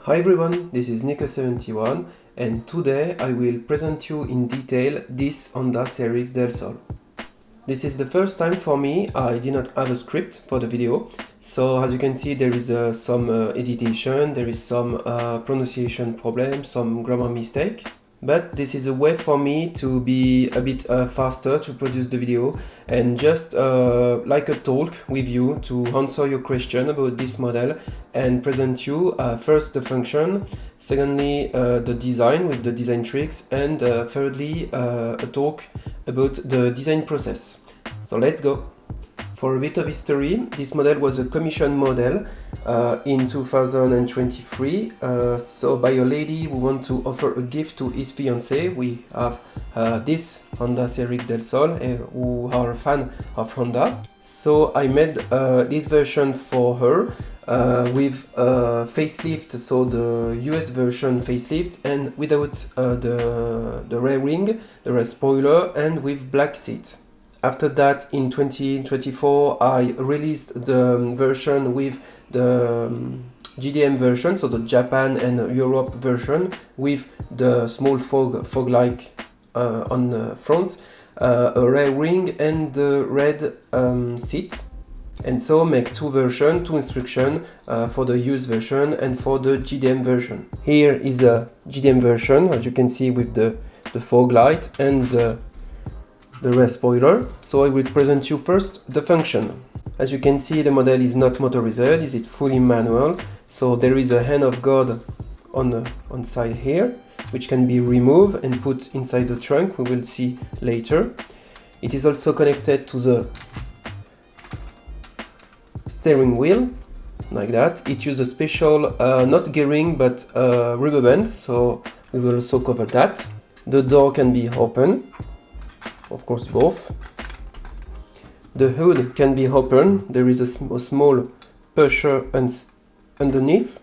Hi everyone, this is Nico71 and today I will present you in detail this Honda CRX Del Sol. This is the first time for me. I did not have a script for the video, so as you can see there is some hesitation, there is some pronunciation problem, some grammar mistake. But this is a way for me to be a bit faster to produce the video and just like a talk with you to answer your question about this model and present you first the function, secondly the design with the design tricks, and thirdly a talk about the design process. So let's go! For a bit of history, this model was a commission model in 2023, so by a lady who want to offer a gift to his fiancée. We have this Honda CRX Del Sol who are a fan of Honda. So I made this version for her with facelift, so the US version facelift, and without the rear wing, the rear spoiler, and with black seat. After that, in 2024, I released the version with the JDM version, so the Japan and Europe version, with the small fog light on the front, a rear wing, and the red seat. And so make two versions, two instructions for the US version and for the JDM version. Here is a JDM version, as you can see, with the fog light and the rear spoiler. So I will present you first the function. As you can see, the model is not motorized, it's fully manual. So there is a hand of God on side here, which can be removed and put inside the trunk. We will see later. It is also connected to the steering wheel, like that. It uses a special, not gearing, but rubber band, so we will also cover that. The door can be open. Of course, both. The hood can be open. There is a small pusher underneath,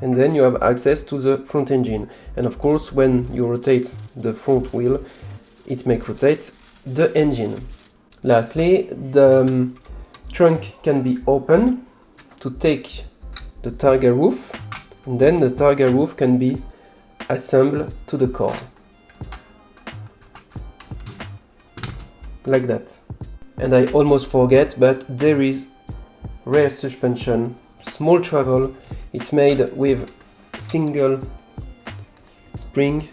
and then you have access to the front engine. And of course, when you rotate the front wheel, it makes rotate the engine. Lastly, the trunk can be open to take the targa roof, and then the targa roof can be assembled to the car. Like that. And I almost forget, but there is rear suspension, small travel. It's made with single spring,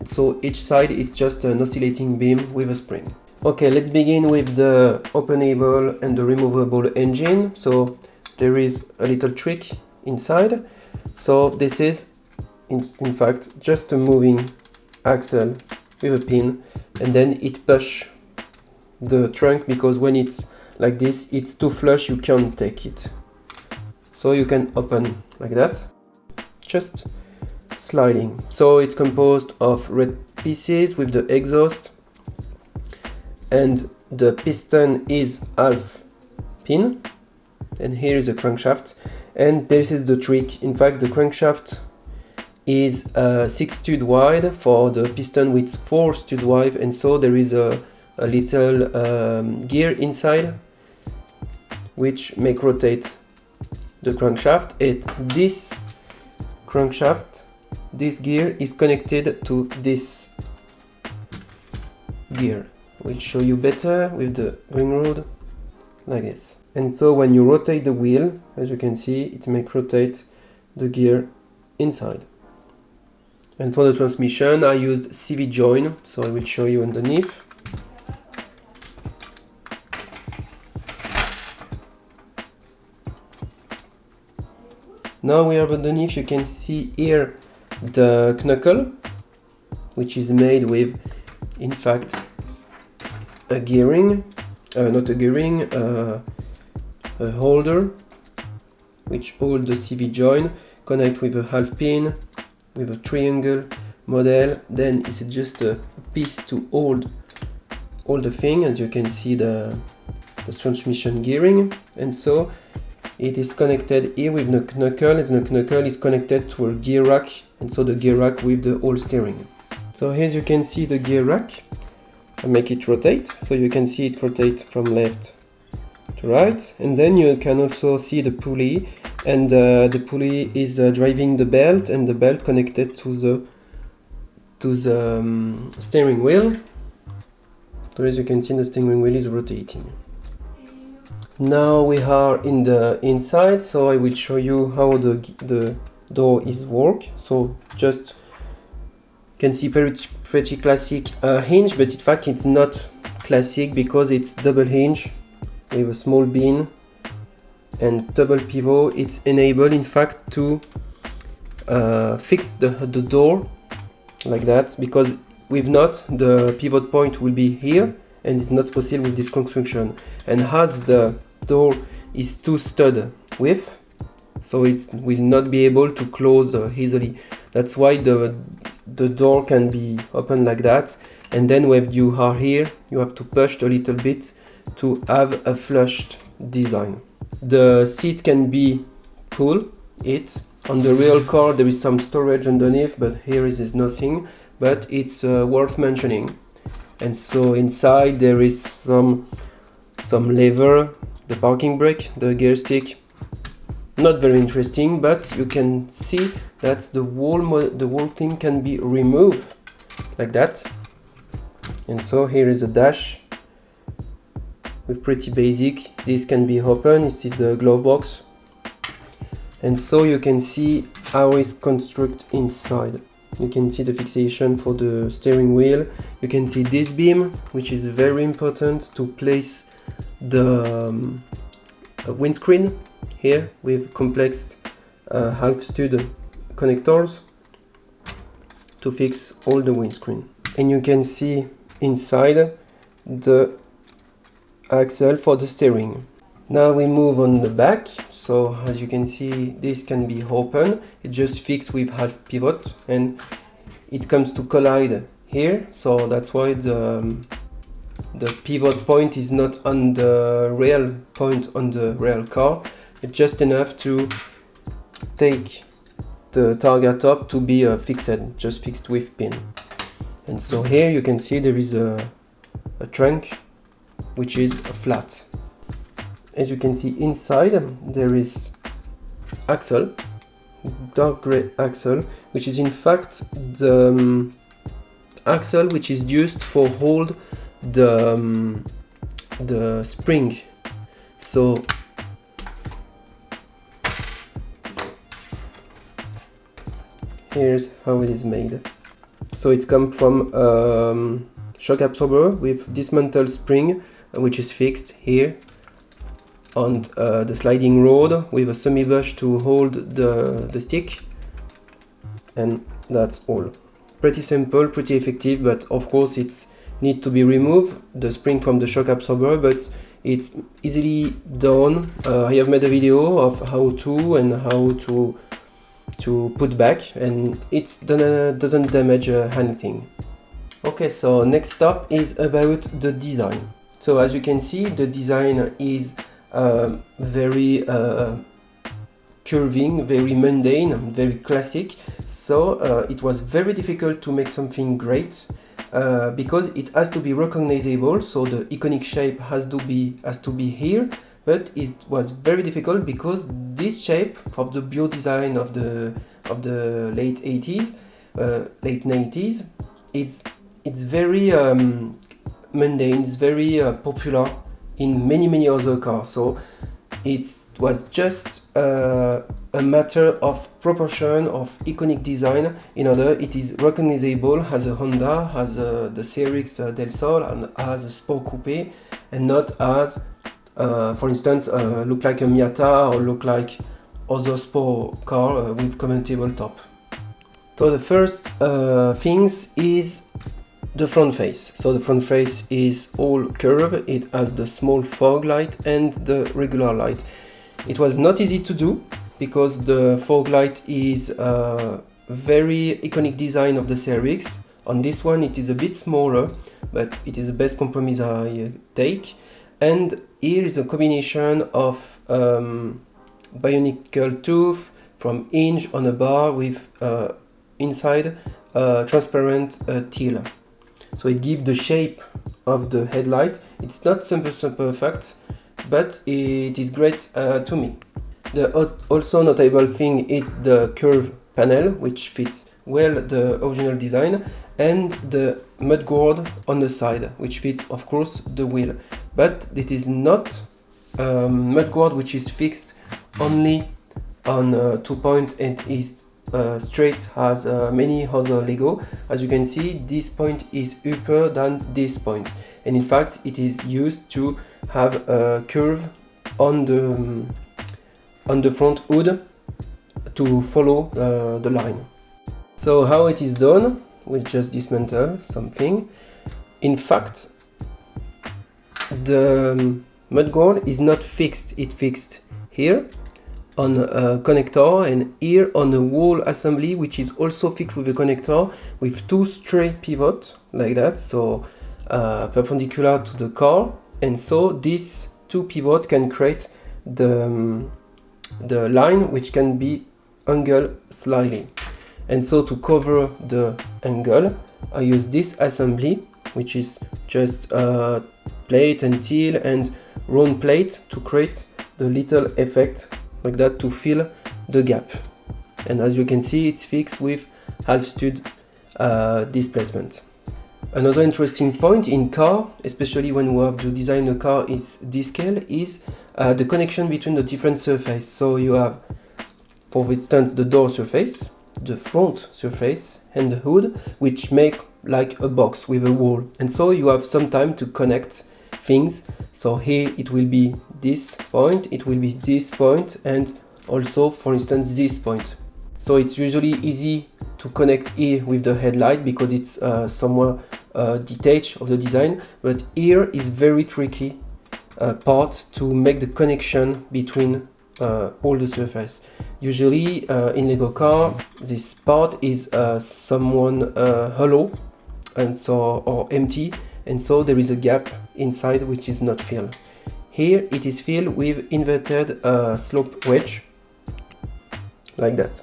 so each side it's just an oscillating beam with a spring. Okay, let's begin with the openable and the removable engine. So there is a little trick inside. So this is in fact just a moving axle with a pin, and then it pushes the trunk, because when it's like this, it's too flush, you can't take it. So you can open like that, just sliding. So it's composed of red pieces with the exhaust, and the piston is half pin, and here is a crankshaft. And this is the trick. In fact, the crankshaft is 6 stud wide for the piston with 4 stud wide, and so there is a little gear inside which make rotate the crankshaft. This crankshaft, this gear is connected to this gear. We'll show you better with the green rod, like this. And so when you rotate the wheel, as you can see, it makes rotate the gear inside. And for the transmission, I used CV join, so I will show you underneath. Now we have underneath, you can see here the knuckle, which is made with, in fact, a gearing, not a gearing, a holder, which hold the CV joint, connect with a half pin, with a triangle model. Then it's just a piece to hold all the thing, as you can see the transmission gearing. And so it is connected here with the knuckle, and the knuckle is connected to a gear rack, and so the gear rack with the whole steering. So here you can see the gear rack. I make it rotate, so you can see it rotate from left to right, and then you can also see the pulley and the pulley is driving the belt, and the belt connected to the steering wheel. So as you can see, the steering wheel is rotating. Now we are in the inside, so I will show you how the door is work. So just can see pretty classic hinge, but in fact it's not classic because it's double hinge with a small bean and double pivot. It's enabled in fact to fix the door like that, because if not, the pivot point will be here and it's not possible with this construction. And as the door is two stud width, so it will not be able to close easily. That's why the door can be open like that, and then when you are here you have to push a little bit to have a flushed design. The seat can be pulled it. On the real car there is some storage underneath, but here is nothing, but it's worth mentioning. And so inside there is some lever, the parking brake, the gear stick. Not very interesting, but you can see that the whole thing can be removed like that. And so here is a dash with pretty basic. This can be open, it's the glove box. And so you can see how it's constructed inside. You can see the fixation for the steering wheel. You can see this beam, which is very important to place the windscreen here with complex half stud connectors to fix all the windscreen. And you can see inside the axle for the steering. Now we move on the back. So as you can see, this can be open. It just fixed with half pivot and it comes to collide here. So that's why the pivot point is not on the real point on the real car. It's just enough to take the targa-top to be fixed, just fixed with pin. And so here you can see there is a trunk which is flat. As you can see inside there is axle, dark gray axle, which is in fact the axle which is used for hold the spring. So here's how it is made. So it's come from shock absorber with dismantled spring, which is fixed here on the sliding rod with a semi-bush to hold the stick, and that's all. Pretty simple, pretty effective, but of course it's need to be removed, the spring from the shock absorber, but it's easily done. I have made a video of how to and how to put back, and it doesn't damage anything. Okay, so next up is about the design. So as you can see, the design is very curving, very mundane, very classic. So it was very difficult to make something great because it has to be recognizable. So the iconic shape has to be here, but it was very difficult because this shape of the bio design of the late 80s, late 90s, it's very mundane, it's very popular in many other cars. So it was just a matter of proportion of iconic design in order it is recognizable as a Honda, as the CRX Del Sol, and as a Sport Coupe, and not as for instance look like a Miata or look like other sport car with convertible top. So the first things is the front face. So the front face is all curved. It has the small fog light and the regular light. It was not easy to do because the fog light is a very iconic design of the CRX. On this one it is a bit smaller, but it is the best compromise I take. And here is a combination of bionicle tooth from hinge on a bar with inside transparent teal. So it gives the shape of the headlight. It's not super perfect, but it is great to me. The also notable thing is the curve panel, which fits well the original design, and the mudguard on the side, which fits of course the wheel. But it is not mudguard which is fixed only on 2 points and is straight as many other Lego. As you can see, this point is upper than this point, and in fact it is used to have a curve on the front hood to follow the line. So how it is done? We'll just dismantle something. In fact, the mudguard is not fixed, it's fixed here on a connector and here on a wall assembly, which is also fixed with a connector with two straight pivots like that, so perpendicular to the car, and so these two pivots can create the line which can be angled slightly. And so to cover the angle, I use this assembly, which is just plate and steel and round plate to create the little effect like that to fill the gap. And as you can see, it's fixed with half stud displacement. Another interesting point in car, especially when we have to design a car is this scale, is the connection between the different surfaces. So you have, for instance, the door surface, the front surface, and the hood, which make like a box with a wall. And so you have some time to connect things. So here it will be this point, it will be this point, and also, for instance, this point. So it's usually easy to connect here with the headlight because it's somewhere detached of the design, but here is very tricky part to make the connection between all the surface. Usually in Lego car, this part is someone hollow and so or empty, and so there is a gap inside which is not filled. Here it is filled with inverted slope wedge like that,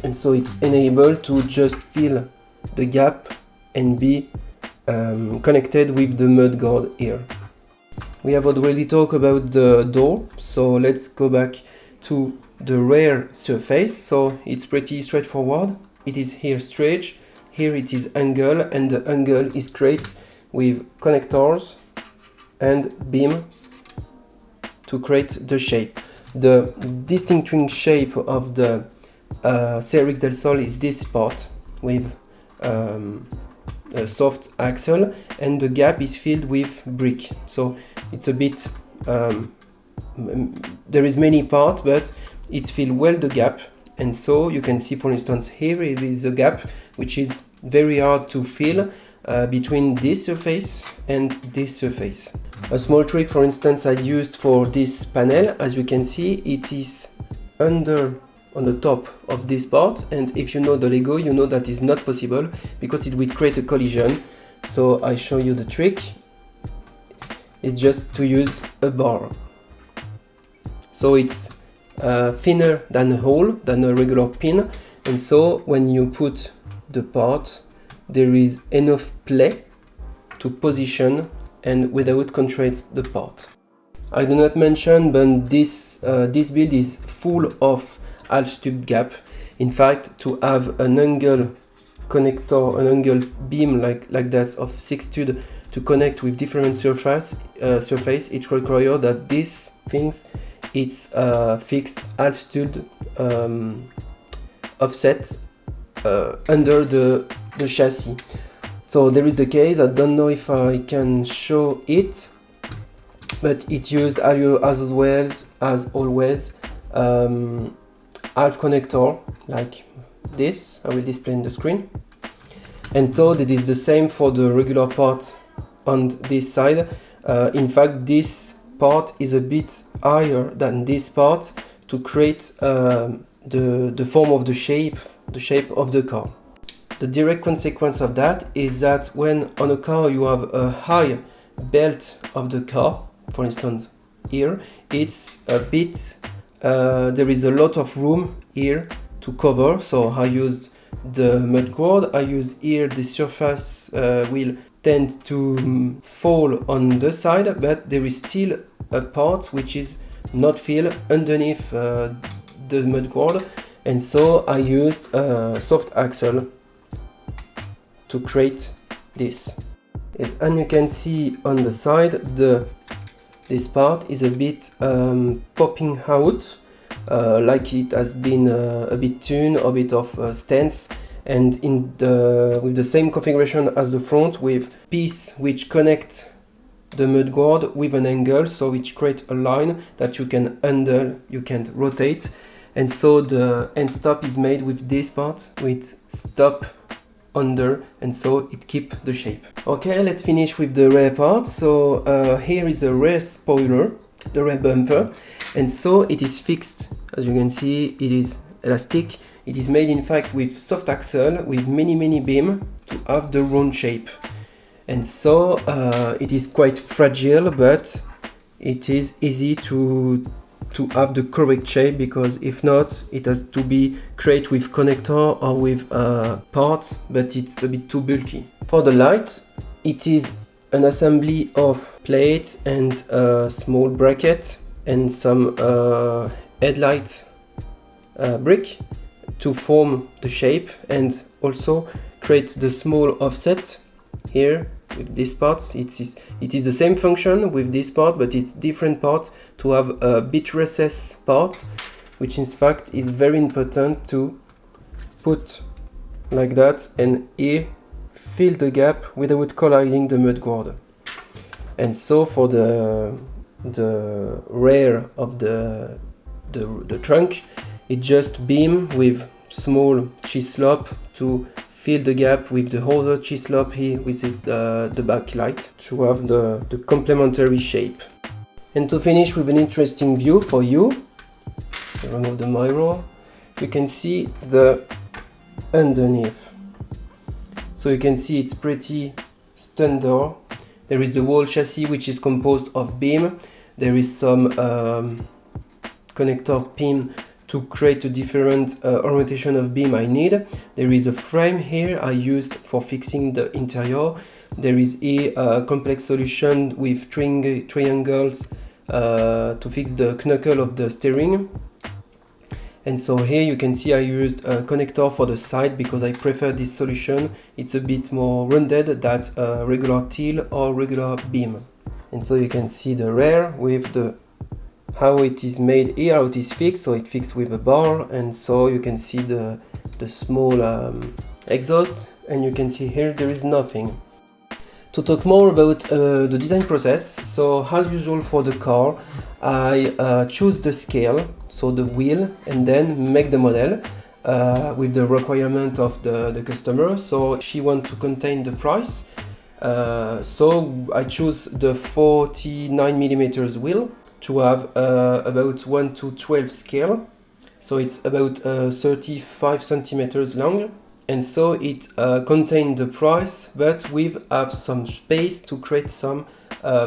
and so it's enabled to just fill the gap and be connected with the mudguard here. We have already talked about the door, so let's go back to the rear surface. So it's pretty straightforward. It is here straight, here it is angle, and the angle is created with connectors and beam to create the shape. The distinguishing shape of the CRX Del Sol is this part with a soft axle, and the gap is filled with brick. So it's a bit there is many parts, but it fills well the gap, and so you can see, for instance, here it is a gap which is very hard to fill between this surface and this surface. A small trick, for instance, I used for this panel, as you can see, it is under on the top of this part, and if you know the Lego, you know that is not possible because it will create a collision. So I show you the trick. It's just to use a bar. So it's thinner than a hole, than a regular pin, and so when you put the part, there is enough play to position and without contract the part. I do not mention, but this build is full of half stud gap. In fact, to have an angle connector, an angle beam like that of 6 stud to connect with different surface, it requires that these things it's fixed half stud offset under the chassis. So there is the case. I don't know if I can show it, but it used as well as always half connector like this. I will display in the screen, and so it is the same for the regular part on this side. In fact, this part is a bit higher than this part to create the form of the shape of the car. The direct consequence of that is that when on a car you have a high belt of the car, for instance here, it's a bit there is a lot of room here to cover. So I used the mudguard, I used here the surface will tend to fall on the side, but there is still a part which is not fill underneath the mudguard, and so I used a soft axle to create this. And you can see on the side this part is a bit popping out, like it has been a bit tuned, a bit of stance, and with the same configuration as the front, with piece which connect the mudguard with an angle, so which create a line that you can handle, you can rotate, and so the end stop is made with this part with stop under, and so it keep the shape. Okay, let's finish with the rear part. So here is a rear spoiler, the rear bumper, and so it is fixed. As you can see, it is elastic. It is made in fact with soft axle with many beam to have the round shape, and so it is quite fragile, but it is easy to have the correct shape, because if not, it has to be created with connector or with parts, but it's a bit too bulky. For the light, it is an assembly of plates and a small bracket and some headlight brick to form the shape, and also create the small offset here with this part. It is the same function with this part, but it's different part to have a bit recess part, which in fact is very important to put like that, and here fill the gap without colliding the mudguard. And so for the rear of the trunk, it just beam with small cheese slop to fill the gap with the other cheese slop here, which is the backlight, to have the complementary shape. And to finish with an interesting view for you, I remove the mirror, you can see the underneath. So you can see it's pretty standard. There is the whole chassis, which is composed of beam. There is some connector pin to create a different orientation of beam I need. There is a frame here I used for fixing the interior. There is a complex solution with triangles to fix the knuckle of the steering. And so here you can see I used a connector for the side because I prefer this solution. It's a bit more rounded than a regular teal or regular beam. And so you can see the rear with how it is made here, how it is fixed. So it fixed with a bar, and so you can see the small exhaust, and you can see here there is nothing. To talk more about the design process, so as usual for the car, I choose the scale, so the wheel, and then make the model with the requirement of the customer. So she wants to contain the price, so I choose the 49mm wheel to have about 1:12 scale, so it's about 35 centimeters long. And so it contains the price, but we have some space to create some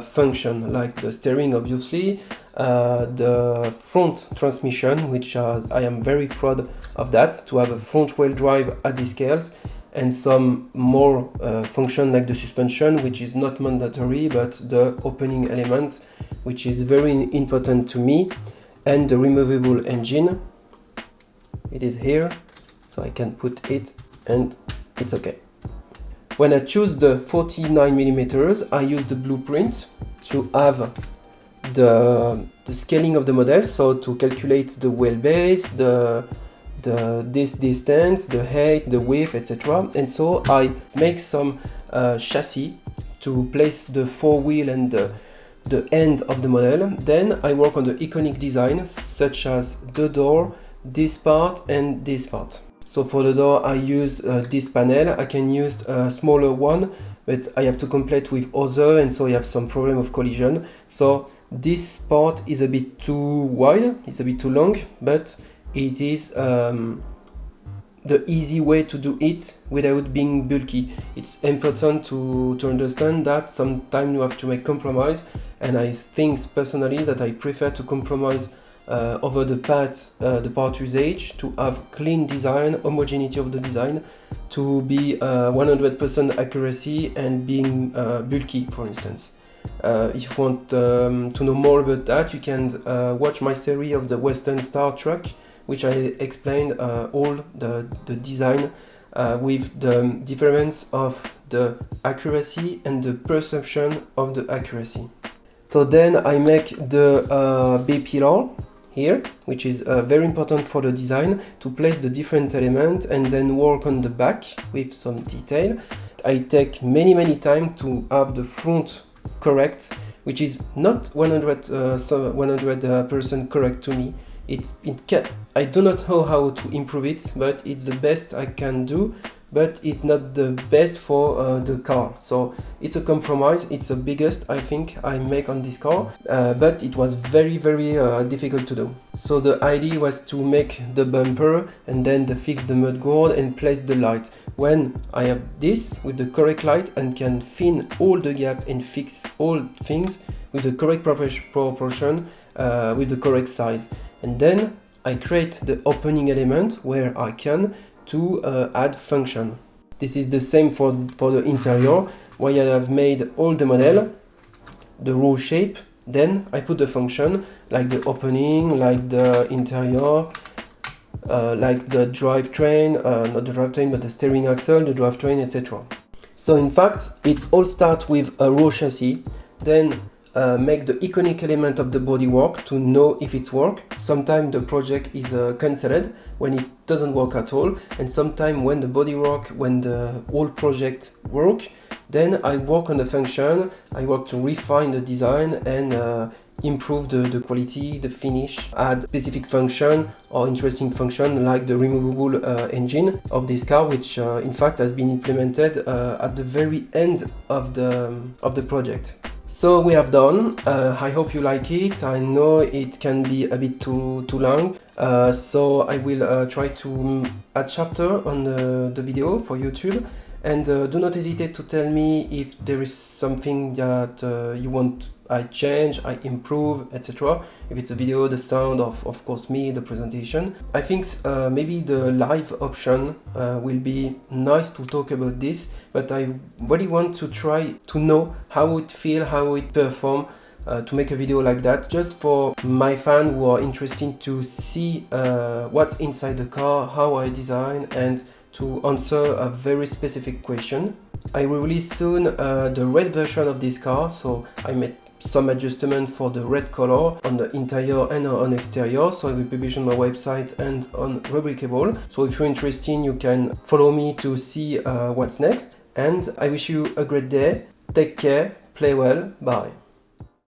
function, like the steering, obviously, the front transmission, which I am very proud of that, to have a front wheel drive at the scales, and some more function like the suspension, which is not mandatory, but the opening element, which is very important to me, and the removable engine. It is here, so I can put it, and it's okay. When I choose the 49mm, I use the blueprint to have the scaling of the model, so to calculate the wheelbase, this distance, the height, the width, etc. And so I make some chassis to place the four-wheel and the end of the model. Then I work on the iconic design, such as the door, this part, and this part. So for the door, I use this panel. I can use a smaller one, but I have to complete with other, and so I have some problem of collision. So this part is a bit too wide, it's a bit too long, but it is the easy way to do it without being bulky. It's important to understand that sometimes you have to make compromise, and I think personally that I prefer to compromise over the part usage, to have clean design, homogeneity of the design, to be 100% accuracy and being bulky, for instance. If you want to know more about that, you can watch my series of the Western Star truck, which I explained all the design with the difference of the accuracy and the perception of the accuracy. So then I make the B pillar here, which is very important for the design, to place the different elements and then work on the back with some detail. I take many time to have the front correct, which is not 100% correct to me. I do not know how to improve it, but it's the best I can do, but it's not the best for the car. So it's a compromise. It's the biggest I think I make on this car, but it was very difficult to do. So the idea was to make the bumper and then fix the mudguard and place the light. When I have this with the correct light and can fill all the gap and fix all things with the correct proportion, with the correct size. And then I create the opening element where I can to add function. This is the same for the interior, where I have made all the model, the row shape, then I put the function, like the opening, like the interior, like the drivetrain, not the drivetrain, but the steering axle, the drivetrain, etc. So in fact, it all starts with a row chassis, then make the iconic element of the bodywork to know if it's work. Sometimes the project is cancelled when it doesn't work at all, and sometimes when the bodywork, when the whole project work, then I work on the function. I work to refine the design and improve the quality, the finish, add specific function or interesting function like the removable engine of this car, which in fact has been implemented at the very end of the project. So we have done. I hope you like it. I know it can be a bit too long, so I will try to add chapter on the video for YouTube. And do not hesitate to tell me if there is something that you want I change, I improve, etc. If it's a video, the sound, of course me, the presentation. I think maybe the live option will be nice to talk about this, but I really want to try to know how it feels, how it performs, to make a video like that, just for my fans who are interested to see what's inside the car, how I design, and to answer a very specific question. I will release soon the red version of this car, so I made some adjustment for the red color on the interior and on exterior, so I will publish on my website and on Rubricable. So if you're interested, you can follow me to see what's next, and I wish you a great day. Take care, play well, bye.